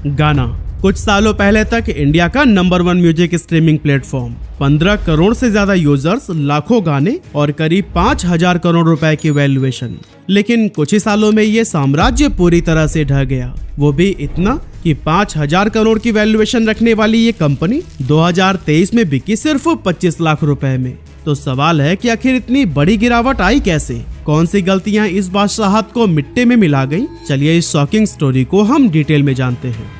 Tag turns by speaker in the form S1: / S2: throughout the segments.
S1: गाना कुछ सालों पहले तक इंडिया का number 1 music streaming platform, 15 crore से ज्यादा यूजर्स, लाखों गाने और करीब 5,000 करोड़ रुपए की वैल्यूएशन। लेकिन कुछ ही सालों में ये साम्राज्य पूरी तरह से ढह गया, वो भी इतना कि 5,000 करोड़ की वैल्यूएशन रखने वाली ये कंपनी 2023 में बिकी सिर्फ 25 लाख रुपए में। तो सवाल है कि आखिर इतनी बड़ी गिरावट आई कैसे? कौन सी गलतियां इस बादशाहत को मिट्टी में मिला गई? चलिए इस शॉकिंग स्टोरी को हम डिटेल में जानते हैं।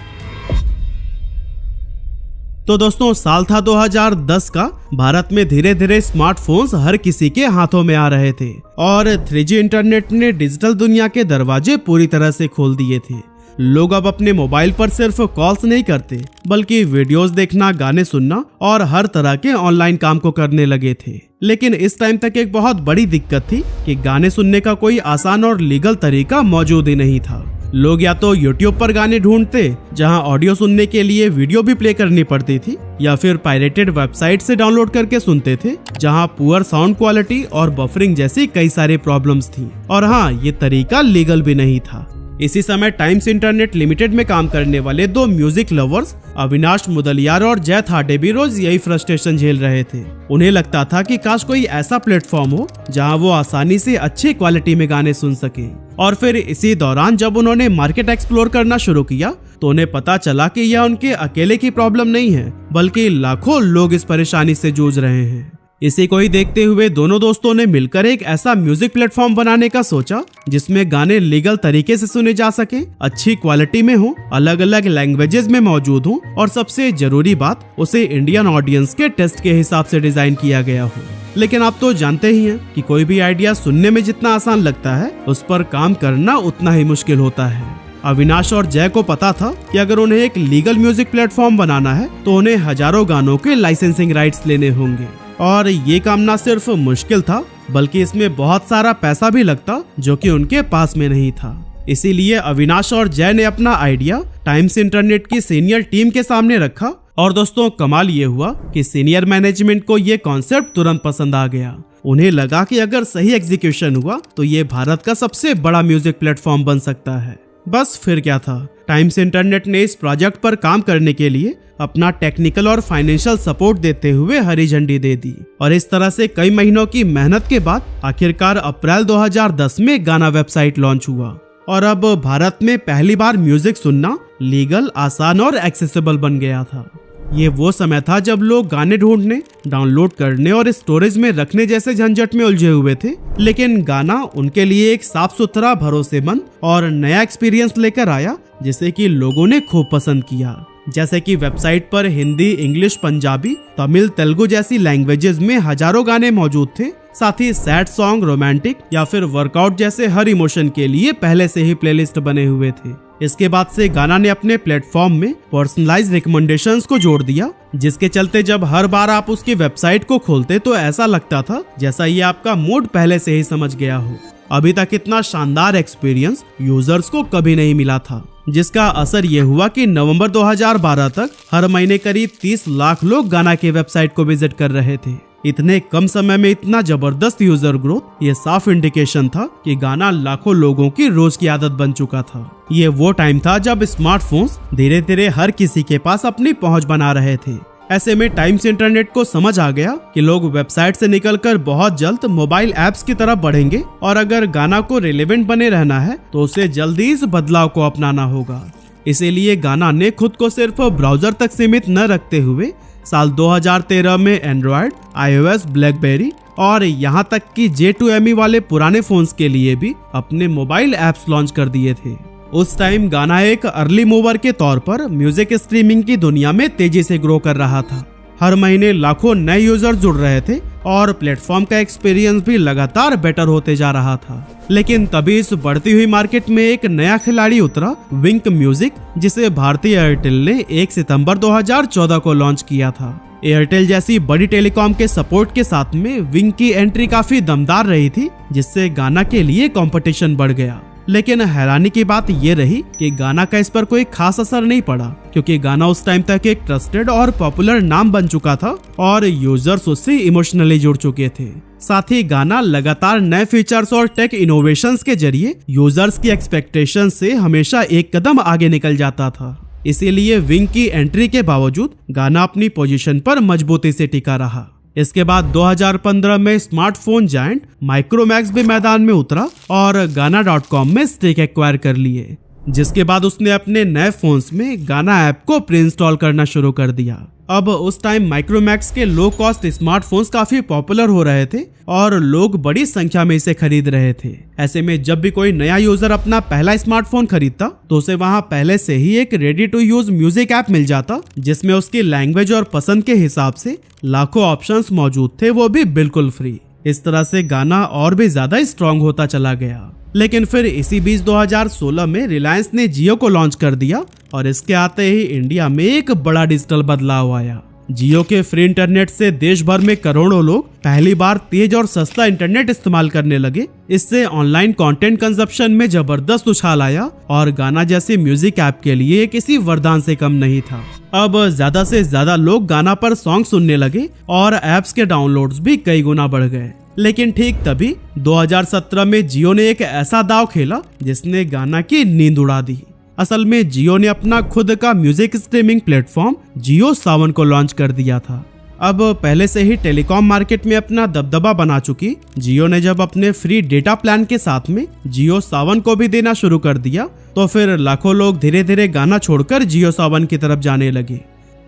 S1: तो दोस्तों, साल था 2010 का। भारत में धीरे धीरे स्मार्टफोन्स हर किसी के हाथों में आ रहे थे और 3G इंटरनेट ने डिजिटल दुनिया के दरवाजे पूरी तरह से खोल दिए थे। लोग अब अपने मोबाइल पर सिर्फ कॉल्स नहीं करते, बल्कि वीडियोस देखना, गाने सुनना और हर तरह के ऑनलाइन काम को करने लगे थे। लेकिन इस टाइम तक एक बहुत बड़ी दिक्कत थी कि गाने सुनने का कोई आसान और लीगल तरीका मौजूद ही नहीं था। लोग या तो YouTube पर गाने ढूंढते, जहां ऑडियो सुनने के लिए वीडियो भी प्ले करनी पड़ती थी, या फिर पायरेटेड वेबसाइट से डाउनलोड करके सुनते थे, जहां पुअर साउंड क्वालिटी और बफरिंग जैसी कई सारी प्रॉब्लम्स थी। और हाँ, ये तरीका लीगल भी नहीं था। इसी समय टाइम्स इंटरनेट लिमिटेड में काम करने वाले 2 म्यूजिक लवर्स अविनाश मुदलियार और जय थाडे भी रोज यही फ्रस्ट्रेशन झेल रहे थे। उन्हें लगता था कि काश कोई ऐसा प्लेटफॉर्म हो जहां वो आसानी से अच्छी क्वालिटी में गाने सुन सके। और फिर इसी दौरान जब उन्होंने मार्केट एक्सप्लोर करना शुरू किया तो उन्हें पता चला कि यह उनके अकेले की प्रॉब्लम नहीं है, बल्कि लाखों लोग इस परेशानी से जूझ रहे हैं। इसी को ही देखते हुए दोनों दोस्तों ने मिलकर एक ऐसा म्यूजिक प्लेटफॉर्म बनाने का सोचा जिसमें गाने लीगल तरीके से सुने जा सके, अच्छी क्वालिटी में हो, अलग अलग लैंग्वेजेस में मौजूद हो और सबसे जरूरी बात, उसे इंडियन ऑडियंस के टेस्ट के हिसाब से डिजाइन किया गया हो। लेकिन आप तो जानते ही हैं कि कोई भी आइडिया सुनने में जितना आसान लगता है, उस पर काम करना उतना ही मुश्किल होता है। अविनाश और जय को पता था कि अगर उन्हें एक लीगल म्यूजिक प्लेटफॉर्म बनाना है तो उन्हें हजारों गानों के लाइसेंसिंग राइट्स लेने होंगे। और ये काम ना सिर्फ मुश्किल था, बल्कि इसमें बहुत सारा पैसा भी लगता, जो कि उनके पास में नहीं था। इसीलिए अविनाश और जय ने अपना आइडिया टाइम्स इंटरनेट की सीनियर टीम के सामने रखा। और दोस्तों, कमाल ये हुआ कि सीनियर मैनेजमेंट को ये कॉन्सेप्ट तुरंत पसंद आ गया। उन्हें लगा कि अगर सही एग्जीक्यूशन हुआ तो ये भारत का सबसे बड़ा म्यूजिक प्लेटफॉर्म बन सकता है। बस फिर क्या था, टाइम्स इंटरनेट ने इस प्रोजेक्ट पर काम करने के लिए अपना टेक्निकल और फाइनेंशियल सपोर्ट देते हुए हरी झंडी दे दी। और इस तरह से कई महीनों की मेहनत के बाद आखिरकार अप्रैल 2010 में गाना वेबसाइट लॉन्च हुआ। और अब भारत में पहली बार म्यूजिक सुनना लीगल, आसान और एक्सेसिबल बन गया था। ये वो समय था जब लोग गाने ढूंढने, डाउनलोड करने और स्टोरेज में रखने जैसे झंझट में उलझे हुए थे। लेकिन गाना उनके लिए एक साफ सुथरा, भरोसेमंद और नया एक्सपीरियंस लेकर आया, जिसे कि लोगों ने खूब पसंद किया। जैसे कि वेबसाइट पर हिंदी, इंग्लिश, पंजाबी, तमिल, तेलुगु जैसी लैंग्वेजेस में हजारों गाने मौजूद थे। साथ ही सैड सॉन्ग, रोमांटिक या फिर वर्कआउट जैसे हर इमोशन के लिए पहले से ही प्लेलिस्ट बने हुए थे। इसके बाद से गाना ने अपने प्लेटफॉर्म में पर्सनलाइज्ड रिकमेंडेशंस को जोड़ दिया, जिसके चलते जब हर बार आप उसकी वेबसाइट को खोलते तो ऐसा लगता था जैसा ये आपका मूड पहले से ही समझ गया हो। अभी तक इतना शानदार एक्सपीरियंस यूजर्स को कभी नहीं मिला था, जिसका असर ये हुआ कि नवंबर 2012 तक हर महीने करीब 30 लाख लोग गाना के वेबसाइट को विजिट कर रहे थे। इतने कम समय में इतना जबरदस्त यूजर ग्रोथ, ये साफ इंडिकेशन था कि गाना लाखों लोगों की रोज की आदत बन चुका था। ये वो टाइम था जब स्मार्टफोन्स धीरे धीरे हर किसी के पास अपनी पहुंच बना रहे थे। ऐसे में टाइम्स इंटरनेट को समझ आ गया कि लोग वेबसाइट से निकलकर बहुत जल्द मोबाइल ऐप्स की तरफ बढ़ेंगे और अगर गाना को रिलेवेंट बने रहना है तो उसे जल्दी इस बदलाव को अपनाना होगा। इसीलिए गाना ने खुद को सिर्फ ब्राउजर तक सीमित न रखते हुए साल 2013 में एंड्रॉयड, iOS, ब्लैकबेरी और यहाँ तक कि J2ME वाले पुराने फोन्स के लिए भी अपने मोबाइल ऐप्स लॉन्च कर दिए थे। उस टाइम गाना एक अर्ली मूवर के तौर पर म्यूजिक स्ट्रीमिंग की दुनिया में तेजी से ग्रो कर रहा था। हर महीने लाखों नए यूजर जुड़ रहे थे और प्लेटफॉर्म का एक्सपीरियंस भी लगातार बेटर होते जा रहा था। लेकिन तभी इस बढ़ती हुई मार्केट में एक नया खिलाड़ी उतरा, विंक म्यूजिक, जिसे भारतीय एयरटेल ने 1 सितंबर 2014 को लॉन्च किया था। एयरटेल जैसी बड़ी टेलीकॉम के सपोर्ट के साथ में विंक की एंट्री काफी दमदार रही थी, जिससे गाना के लिए कंपटीशन बढ़ गया। लेकिन हैरानी की बात ये रही कि गाना का इस पर कोई खास असर नहीं पड़ा, क्योंकि गाना उस टाइम तक एक ट्रस्टेड और पॉपुलर नाम बन चुका था और यूजर्स उससे इमोशनली जुड़ चुके थे। साथ ही गाना लगातार नए फीचर्स और टेक इनोवेशंस के जरिए यूजर्स की एक्सपेक्टेशन से हमेशा एक कदम आगे निकल जाता था। इसीलिए विंग की एंट्री के बावजूद गाना अपनी पोजीशन पर मजबूती से टिका रहा। इसके बाद 2015 में स्मार्टफोन जायंट माइक्रोमैक्स भी मैदान में उतरा और गाना.com में स्टेक एक्वायर कर लिए, जिसके बाद उसने अपने नए फोन्स में गाना ऐप को प्री इंस्टॉल करना शुरू कर दिया। अब उस टाइम माइक्रोमैक्स के लो कॉस्ट स्मार्टफोन्स काफी पॉपुलर हो रहे थे और लोग बड़ी संख्या में इसे खरीद रहे थे। ऐसे में जब भी कोई नया यूजर अपना पहला स्मार्टफोन खरीदता तो उसे वहां पहले से ही एक ready to use music app मिल जाता, जिसमें उसकी लैंग्वेज और पसंद के हिसाब से लाखों ऑप्शंस मौजूद थे, वो भी बिल्कुल फ्री। इस तरह से गाना और भी ज्यादा स्ट्रॉन्ग होता चला गया। लेकिन फिर इसी बीच 2016 में रिलायंस ने जियो को लॉन्च कर दिया और इसके आते ही इंडिया में एक बड़ा डिजिटल बदलाव आया। जियो के फ्री इंटरनेट से देश भर में करोड़ों लोग पहली बार तेज और सस्ता इंटरनेट इस्तेमाल करने लगे। इससे ऑनलाइन कंटेंट कंजप्शन में जबरदस्त उछाल आया और गाना जैसे म्यूजिक ऐप के लिए किसी वरदान से कम नहीं था। अब ज्यादा से ज्यादा लोग गाना पर सॉन्ग सुनने लगे और ऐप्स के डाउनलोड्स भी कई गुना बढ़ गए। लेकिन ठीक तभी 2017 में जियो ने एक ऐसा दांव खेला जिसने गाना की नींद उड़ा दी। असल में जियो ने अपना खुद का म्यूजिक स्ट्रीमिंग प्लेटफॉर्म जियो सावन को लॉन्च कर दिया था। अब पहले से ही टेलीकॉम मार्केट में अपना दबदबा बना चुकी जियो ने जब अपने फ्री डेटा प्लान के साथ में जियो सावन को भी देना शुरू कर दिया तो फिर लाखों लोग धीरे धीरे गाना छोड़कर जियो सावन की तरफ जाने लगे।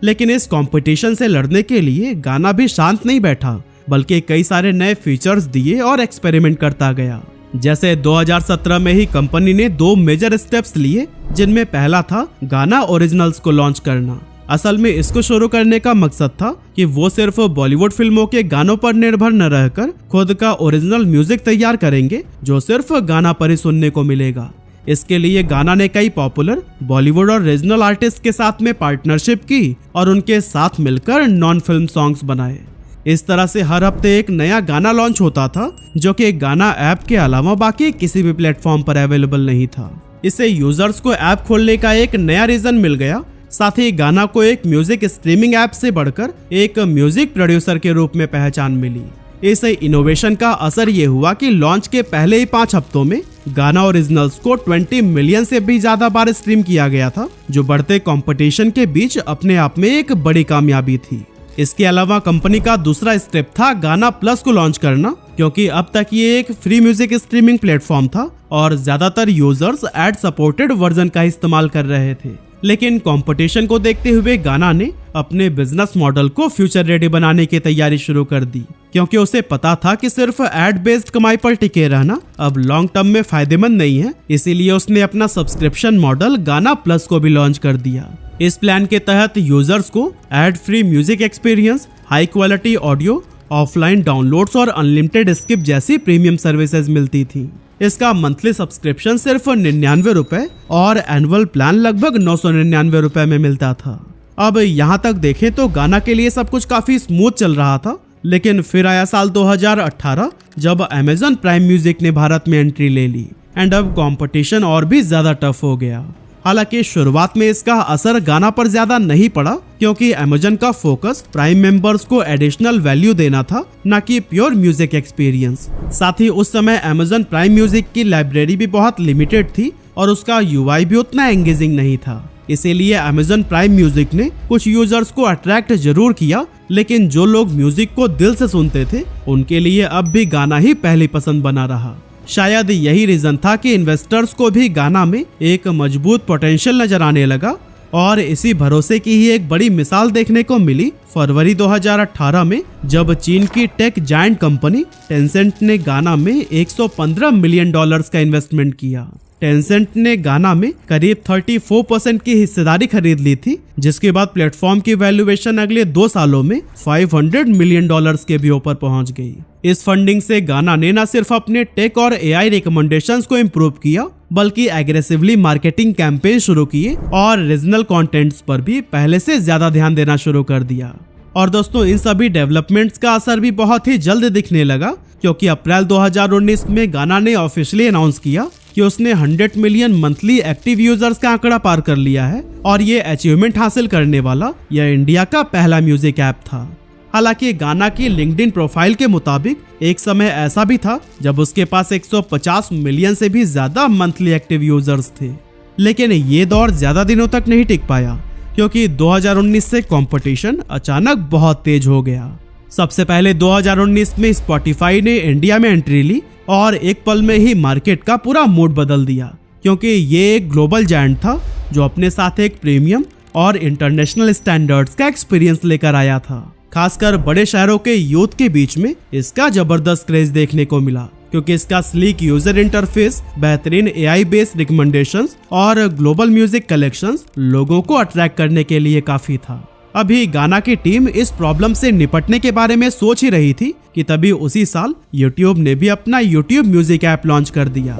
S1: लेकिन इस कंपटीशन से लड़ने के लिए गाना भी शांत नहीं बैठा, बल्कि कई सारे नए फीचर्स दिए और एक्सपेरिमेंट करता गया। जैसे 2017 में ही कंपनी ने 2 मेजर स्टेप्स लिए, जिनमें पहला था गाना ओरिजिनल्स को लॉन्च करना। असल में इसको शुरू करने का मकसद था कि वो सिर्फ बॉलीवुड फिल्मों के गानों पर निर्भर न रहकर खुद का ओरिजिनल म्यूजिक तैयार करेंगे, जो सिर्फ गाना पर ही सुनने को मिलेगा। इसके लिए गाना ने कई पॉपुलर बॉलीवुड और रीजनल आर्टिस्ट के साथ में पार्टनरशिप की और उनके साथ मिलकर नॉन फिल्म सॉन्ग्स बनाए। इस तरह से हर हफ्ते एक नया गाना लॉन्च होता था, जो कि गाना ऐप के अलावा बाकी किसी भी प्लेटफॉर्म पर अवेलेबल नहीं था। इससे यूजर्स को ऐप खोलने का एक नया रीजन मिल गया। साथ ही गाना को एक म्यूजिक स्ट्रीमिंग ऐप से बढ़कर एक म्यूजिक प्रोड्यूसर के रूप में पहचान मिली। इस इनोवेशन का असर ये हुआ कि लॉन्च के पहले ही 5 हफ्तों में गाना ओरिजिनल्स को 20 मिलियन से भी ज्यादा बार स्ट्रीम किया गया था, जो बढ़ते कंपटीशन के बीच अपने आप में एक बड़ी कामयाबी थी। इसके अलावा कंपनी का दूसरा स्टेप था गाना प्लस को लॉन्च करना, क्योंकि अब तक ये एक फ्री म्यूजिक स्ट्रीमिंग प्लेटफॉर्म था और ज्यादातर यूजर्स एड सपोर्टेड वर्जन का इस्तेमाल कर रहे थे। लेकिन कंपटीशन को देखते हुए गाना ने अपने बिजनेस मॉडल को फ्यूचर रेडी बनाने की तैयारी शुरू कर दी, क्योंकि उसे पता था कि सिर्फ एड बेस्ड कमाई पर टिके रहना अब लॉन्ग टर्म में फायदेमंद नहीं है। इसीलिए उसने अपना सब्सक्रिप्शन मॉडल गाना प्लस को भी लॉन्च कर दिया। इस प्लान के तहत यूजर्स को ad free music experience, high quality audio, offline downloads और अनलिमिटेड स्किप जैसी प्रीमियम सर्विसेज मिलती थी। इसका मंथली सब्सक्रिप्शन सिर्फ 99 रुपए और एनुअल प्लान लगभग 999 रुपए में मिलता था। अब यहाँ तक देखें तो गाना के लिए सब कुछ काफी स्मूथ चल रहा था, लेकिन फिर आया साल 2018 जब अमेजन प्राइम म्यूजिक ने भारत में एंट्री ले ली एंड अब कंपटीशन और भी ज्यादा टफ हो गया। हालांकि शुरुआत में इसका असर गाना पर ज्यादा नहीं पड़ा, क्योंकि अमेजन का फोकस प्राइम मेंबर्स को एडिशनल वैल्यू देना था, न कि प्योर म्यूजिक एक्सपीरियंस। साथ ही उस समय अमेजन प्राइम म्यूजिक की लाइब्रेरी भी बहुत लिमिटेड थी और उसका यूआई भी उतना एंगेजिंग नहीं था। इसीलिए अमेजन प्राइम म्यूजिक ने कुछ यूजर्स को अट्रैक्ट जरूर किया, लेकिन जो लोग म्यूजिक को दिल से सुनते थे उनके लिए अब भी गाना ही पहली पसंद बना रहा। शायद यही रीजन था कि इन्वेस्टर्स को भी गाना में एक मजबूत पोटेंशियल नजर आने लगा और इसी भरोसे की ही एक बड़ी मिसाल देखने को मिली फरवरी 2018 में, जब चीन की टेक जायंट कंपनी टेंसेंट ने गाना में $115 मिलियन का इन्वेस्टमेंट किया। टेंसेंट ने गाना में करीब 34% की हिस्सेदारी खरीद ली थी, जिसके बाद प्लेटफॉर्म की वैल्यूएशन अगले 2 सालों में $500 मिलियन के भी ऊपर पहुंच गई। इस फंडिंग से गाना ने न सिर्फ अपने टेक और एआई रिकमेंडेशंस को इम्प्रूव किया, बल्कि एग्रेसिवली मार्केटिंग कैंपेन शुरू किए और रीजनल कंटेंट्स पर भी पहले से ज्यादा ध्यान देना शुरू कर दिया। और दोस्तों, इन सभी डेवलपमेंट्स का असर भी बहुत ही जल्द दिखने लगा, क्योंकि अप्रैल 2019 में गाना ने ऑफिशियली अनाउंस किया कि उसने 100 मिलियन मंथली एक्टिव यूजर्स का आंकड़ा पार कर लिया है और ये अचीवमेंट हासिल करने वाला यह इंडिया का पहला म्यूजिक ऐप था। हालांकि गाना की लिंक्डइन प्रोफाइल के मुताबिक एक समय ऐसा भी था जब उसके पास 150 मिलियन से भी ज्यादा मंथली एक्टिव यूजर्स थे। लेकिन ये दौर ज्यादा दिनों तक नहीं टिक पाया, क्योंकि 2019 से कंपटीशन अचानक बहुत तेज हो गया। सबसे पहले 2019 में स्पॉटिफाई ने इंडिया में एंट्री ली और एक पल में ही मार्केट का पूरा मूड बदल दिया, क्योंकि ये एक ग्लोबल जायंट था जो अपने साथ एक प्रीमियम और इंटरनेशनल स्टैंडर्ड्स का एक्सपीरियंस लेकर आया था। खासकर बड़े शहरों के यूथ के बीच में इसका जबरदस्त क्रेज देखने को मिला, क्योंकि इसका स्लीक यूजर इंटरफेस, बेहतरीन AI बेस्ड रिकमेंडेशंस और ग्लोबल म्यूजिक कलेक्शंस लोगों को अट्रैक्ट करने के लिए काफी था। अभी गाना की टीम इस प्रॉब्लम से निपटने के बारे में सोच ही रही थी कि तभी उसी साल YouTube ने भी अपना YouTube म्यूजिक ऐप लॉन्च कर दिया।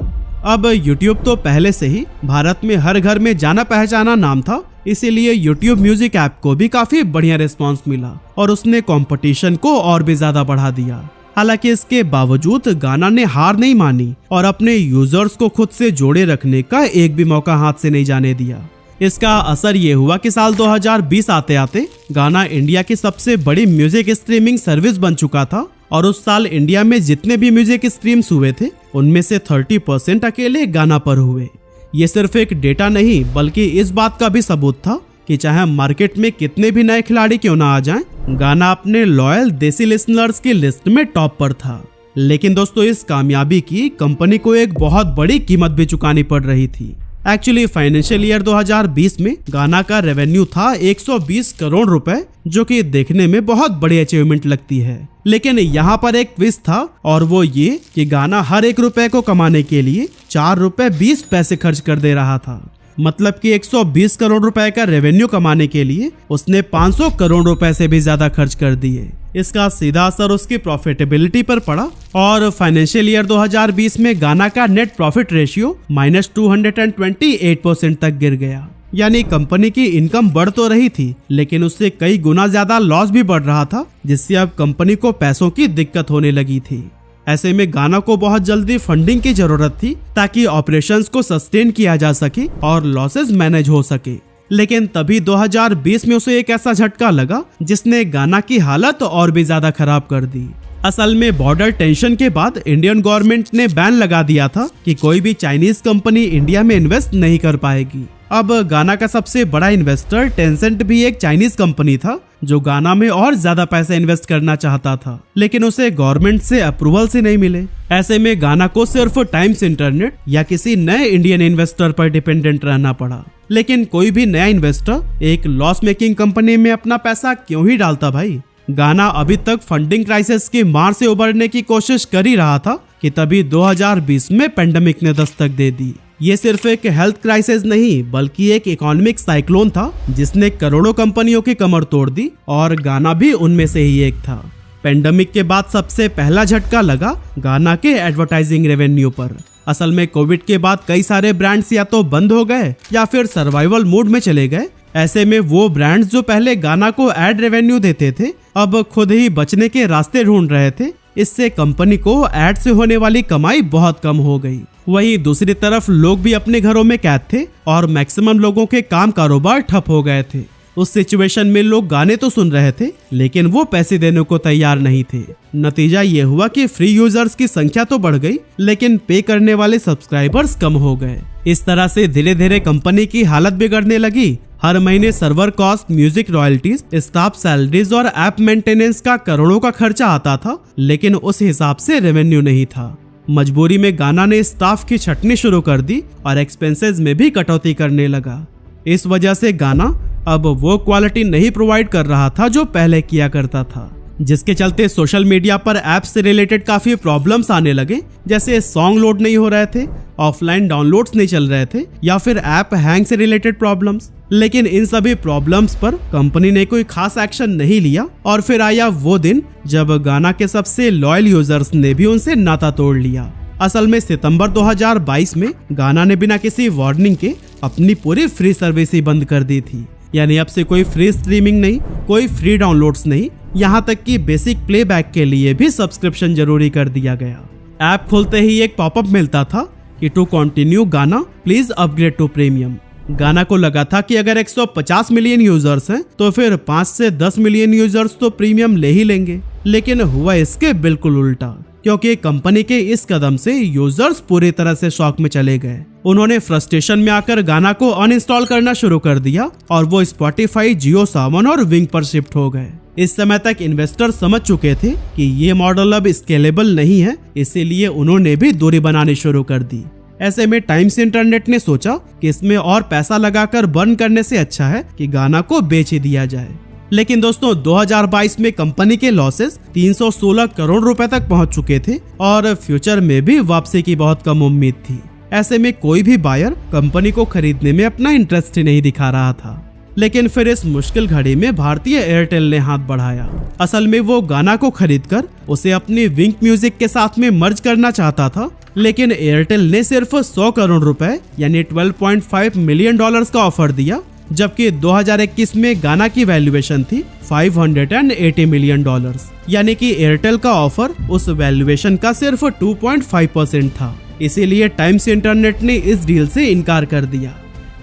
S1: अब YouTube तो पहले से ही भारत में हर घर में जाना पहचाना नाम था, इसीलिए YouTube म्यूजिक ऐप को भी काफी बढ़िया रिस्पांस मिला और उसने कंपटीशन को और भी ज्यादा बढ़ा दिया। हालांकि इसके बावजूद गाना ने हार नहीं मानी और अपने यूजर्स को खुद से जोड़े रखने का एक भी मौका हाथ से नहीं जाने दिया। इसका असर ये हुआ कि साल 2020 आते आते गाना इंडिया की सबसे बड़ी म्यूजिक स्ट्रीमिंग सर्विस बन चुका था और उस साल इंडिया में जितने भी म्यूजिक स्ट्रीम्स हुए थे उनमें से 30% अकेले गाना पर हुए। ये सिर्फ एक डेटा नहीं बल्कि इस बात का भी सबूत था कि चाहे मार्केट में कितने भी नए खिलाड़ी क्यों ना आ जाएं, गाना अपने लॉयल देसी लिसनर्स की लिस्ट में टॉप पर था। लेकिन दोस्तों, इस कामयाबी की कंपनी को एक बहुत बड़ी कीमत भी चुकानी पड़ रही थी। एक्चुअली फाइनेंशियल ईयर 2020 में गाना का रेवेन्यू था 120 करोड़ रुपए, जो कि देखने में बहुत बड़ी अचीवमेंट लगती है। लेकिन यहाँ पर एक ट्विस्ट था और वो ये कि गाना हर 1 रुपए को कमाने के लिए 4 रुपए 20 पैसे खर्च कर दे रहा था। मतलब कि 120 करोड़ रुपए का रेवेन्यू कमाने के लिए उसने 500 करोड़ रुपए से भी ज्यादा खर्च कर दिए। इसका सीधा असर उसकी प्रॉफिटेबिलिटी पर पड़ा और फाइनेंशियल ईयर 2020 में गाना का नेट प्रॉफिट रेशियो -228% तक गिर गया। यानी कंपनी की इनकम बढ़ तो रही थी, लेकिन उससे कई गुना ज्यादा लॉस भी बढ़ रहा था, जिससे अब कंपनी को पैसों की दिक्कत होने लगी थी। ऐसे में गाना को बहुत जल्दी फंडिंग की जरूरत थी ताकि ऑपरेशंस को सस्टेन किया जा सके और लॉसेस मैनेज हो सके। लेकिन तभी 2020 में उसे एक ऐसा झटका लगा जिसने गाना की हालत और भी ज्यादा खराब कर दी। असल में बॉर्डर टेंशन के बाद इंडियन गवर्नमेंट ने बैन लगा दिया था कि कोई भी चाइनीज कंपनी इंडिया में इन्वेस्ट नहीं कर पाएगी। अब गाना का सबसे बड़ा इन्वेस्टर टेंसेंट भी एक चाइनीज कंपनी था जो गाना में और ज्यादा पैसा इन्वेस्ट करना चाहता था, लेकिन उसे गवर्नमेंट से अप्रूवल से नहीं मिले। ऐसे में गाना को सिर्फ टाइम्स इंटरनेट या किसी नए इंडियन इन्वेस्टर पर डिपेंडेंट रहना पड़ा। लेकिन कोई भी नया इन्वेस्टर एक लॉस मेकिंग कंपनी में अपना पैसा क्यों ही डालता भाई। गाना अभी तक फंडिंग क्राइसिस की मार से उबरने की कोशिश कर ही रहा था कि तभी 2020 में पेंडेमिक ने दस्तक दे दी। ये सिर्फ एक हेल्थ क्राइसिस नहीं बल्कि एक इकोनॉमिक साइक्लोन था जिसने करोड़ों कंपनियों की कमर तोड़ दी और गाना भी उनमें से ही एक था। पेंडेमिक के बाद सबसे पहला झटका लगा गाना के एडवर्टाइजिंग रेवेन्यू पर। असल में कोविड के बाद कई सारे ब्रांड्स या तो बंद हो गए या फिर सर्वाइवल मोड में चले गए। ऐसे में वो ब्रांड्स जो पहले गाना को एड रेवेन्यू देते थे अब खुद ही बचने के रास्ते ढूंढ रहे थे। इससे कंपनी को एड से होने वाली कमाई बहुत कम हो गई। वहीं दूसरी तरफ लोग भी अपने घरों में कैद थे और मैक्सिमम लोगों के काम कारोबार ठप हो गए थे। उस सिचुएशन में लोग गाने तो सुन रहे थे लेकिन वो पैसे देने को तैयार नहीं थे। नतीजा ये हुआ कि फ्री यूजर्स की संख्या तो बढ़ गई लेकिन पे करने वाले सब्सक्राइबर्स कम हो गए। इस तरह से धीरे धीरे कंपनी की हालत बिगड़ने लगी। हर महीने server cost, music royalties, staff salaries और ऐप मेंटेनेंस का करोड़ों का खर्चा आता था, लेकिन उस हिसाब से रेवेन्यू नहीं था। मजबूरी में गाना ने स्टाफ की छटनी शुरू कर दी और एक्सपेंसेस में भी कटौती करने लगा। इस वजह से गाना अब वो क्वालिटी नहीं प्रोवाइड कर रहा था जो पहले किया करता था, जिसके चलते सोशल मीडिया पर ऐप से रिलेटेड काफी प्रॉब्लम्स आने लगे। जैसे सॉन्ग लोड नहीं हो रहे थे, ऑफलाइन डाउनलोड्स नहीं चल रहे थे या फिर ऐप हैंग से रिलेटेड प्रॉब्लम्स। लेकिन इन सभी प्रॉब्लम्स पर कंपनी ने कोई खास एक्शन नहीं लिया और फिर आया वो दिन जब गाना के सबसे लॉयल यूजर्स ने भी उनसे नाता तोड़ लिया। असल में सितंबर 2022 में गाना ने बिना किसी वार्निंग के अपनी पूरी फ्री सर्विस ही बंद कर दी थी। यानी अब से कोई फ्री स्ट्रीमिंग नहीं, कोई फ्री डाउनलोड्स नहीं, यहाँ तक कि बेसिक प्लेबैक के लिए भी सब्सक्रिप्शन जरूरी कर दिया गया। ऐप खोलते ही एक पॉपअप मिलता था कि टू कंटिन्यू गाना प्लीज अपग्रेड टू प्रीमियम। गाना को लगा था कि अगर 150 मिलियन यूजर्स हैं तो फिर 5 से 10 मिलियन यूजर्स तो प्रीमियम ले ही लेंगे, लेकिन हुआ इसके बिल्कुल उल्टा, क्योंकि कंपनी के इस कदम से यूजर्स पूरी तरह से शॉक में चले गए। उन्होंने फ्रस्ट्रेशन में आकर गाना को अनइंस्टॉल करना शुरू कर दिया और वो स्पॉटिफाई, जियो सावन और विंग पर शिफ्ट हो गए। इस समय तक इन्वेस्टर समझ चुके थे कि ये मॉडल अब स्केलेबल नहीं है, इसीलिए उन्होंने भी दूरी बनानी शुरू कर दी। ऐसे में टाइम्स इंटरनेट ने सोचा कि इसमें और पैसा लगाकर बर्न करने से अच्छा है कि गाना को बेच ही दिया जाए। लेकिन दोस्तों 2022 में कंपनी के लॉसेस 316 करोड़ रुपए तक पहुंच चुके थे और फ्यूचर में भी वापसी की बहुत कम उम्मीद थी। ऐसे में कोई भी बायर कंपनी को खरीदने में अपना इंटरेस्ट ही नहीं दिखा रहा था। लेकिन फिर इस मुश्किल घड़ी में भारतीय एयरटेल ने हाथ बढ़ाया। असल में वो गाना को खरीदकर उसे अपनी विंग म्यूजिक के साथ में मर्ज करना चाहता था, लेकिन एयरटेल ने सिर्फ 100 करोड़ रुपए यानी $12.5 मिलियन का ऑफर दिया, जबकि 2021 में गाना की वैल्यूएशन थी $580 मिलियन, यानी कि एयरटेल का ऑफर उस वैल्यूएशन का सिर्फ 2.5% था। इसीलिए टाइम्स इंटरनेट ने इस डील से इनकार कर दिया।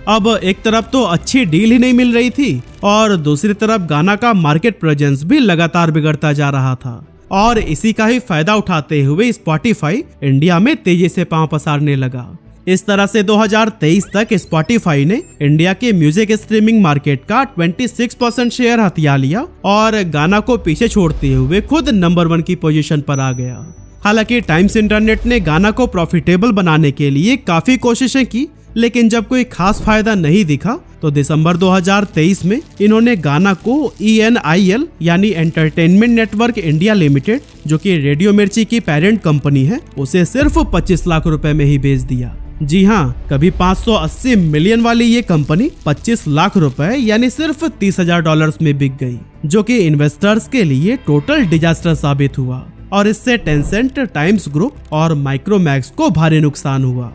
S1: अब एक तरफ तो अच्छी डील ही नहीं मिल रही थी और दूसरी तरफ गाना का मार्केट प्रेजेंस भी लगातार बिगड़ता जा रहा था और इसी का ही फायदा उठाते हुए स्पॉटिफाई इंडिया में तेजी से पांव पसारने लगा। इस तरह से 2023 तक स्पॉटिफाई ने इंडिया के म्यूजिक स्ट्रीमिंग मार्केट का 26% शेयर हथिया लिया और गाना को पीछे छोड़ते हुए खुद नंबर 1 की पोजीशन पर आ गया। हालांकि टाइम्स इंटरनेट ने गाना को प्रॉफिटेबल बनाने के लिए काफी कोशिशें की, लेकिन जब कोई खास फायदा नहीं दिखा तो दिसंबर 2023 में इन्होंने गाना को ENIL यानी एंटरटेनमेंट नेटवर्क इंडिया लिमिटेड, जो कि रेडियो मिर्ची की पेरेंट कंपनी है, उसे सिर्फ 25 लाख रुपए में ही बेच दिया। जी हाँ, कभी $580 मिलियन वाली ये कंपनी 25 लाख रुपए यानी सिर्फ $30,000 में बिक गई, जो कि इन्वेस्टर्स के लिए टोटल डिजास्टर साबित हुआ और इससे टेंसेंट, टाइम्स ग्रुप और माइक्रोमैक्स को भारी नुकसान हुआ।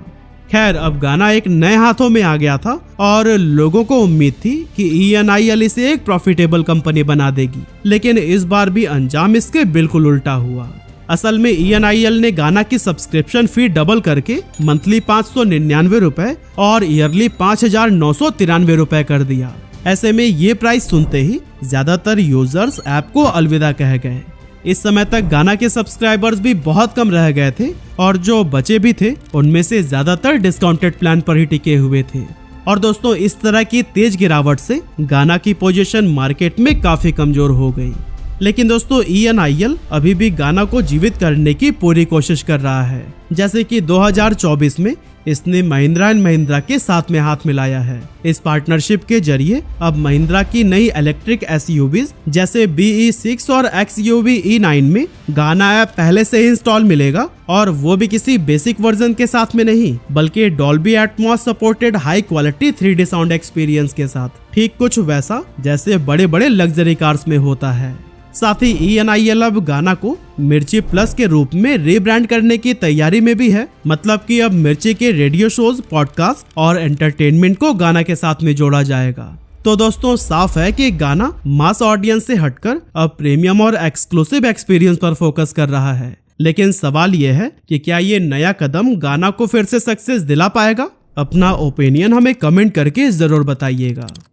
S1: खैर, अब गाना एक नए हाथों में आ गया था और लोगों को उम्मीद थी कि ENIL इसे एक प्रॉफिटेबल कंपनी बना देगी, लेकिन इस बार भी अंजाम इसके बिल्कुल उल्टा हुआ। असल में ENIL ने गाना की सब्सक्रिप्शन फी डबल करके मंथली 599 रुपए और ईयरली 5,993 रुपए कर दिया। ऐसे में ये प्राइस सुनते ही ज्यादातर यूजर्स ऐप को अलविदा कह गए। इस समय तक गाना के सब्सक्राइबर्स भी बहुत कम रह गए थे और जो बचे भी थे उनमें से ज्यादातर डिस्काउंटेड प्लान पर ही टिके हुए थे। और दोस्तों, इस तरह की तेज गिरावट से गाना की पोजीशन मार्केट में काफी कमजोर हो गई। लेकिन दोस्तों, ENIL अभी भी गाना को जीवित करने की पूरी कोशिश कर रहा है। जैसे कि 2024 में इसने महिंद्रा एंड महिंद्रा के साथ में हाथ मिलाया है। इस पार्टनरशिप के जरिए अब महिंद्रा की नई इलेक्ट्रिक SUVs जैसे BE6 और XUV E9 में गाना ऐप पहले से ही इंस्टॉल मिलेगा, और वो भी किसी बेसिक वर्जन के साथ में नहीं, बल्कि Dolby Atmos supported high quality 3D sound experience के साथ, ठीक कुछ वैसा जैसे बड़े बड़े लग्जरी कार्स में होता है। साथ ही ENIL अब गाना को मिर्ची प्लस के रूप में रीब्रांड करने की तैयारी में भी है। मतलब कि अब मिर्ची के रेडियो शोज, पॉडकास्ट और एंटरटेनमेंट को गाना के साथ में जोड़ा जाएगा। तो दोस्तों, साफ है कि गाना मास ऑडियंस से हटकर अब प्रीमियम और एक्सक्लूसिव एक्सपीरियंस पर फोकस कर रहा है। लेकिन सवाल यह है कि क्या ये नया कदम गाना को फिर से सक्सेस दिला पाएगा? अपना ओपिनियन हमें कमेंट करके जरूर बताइएगा।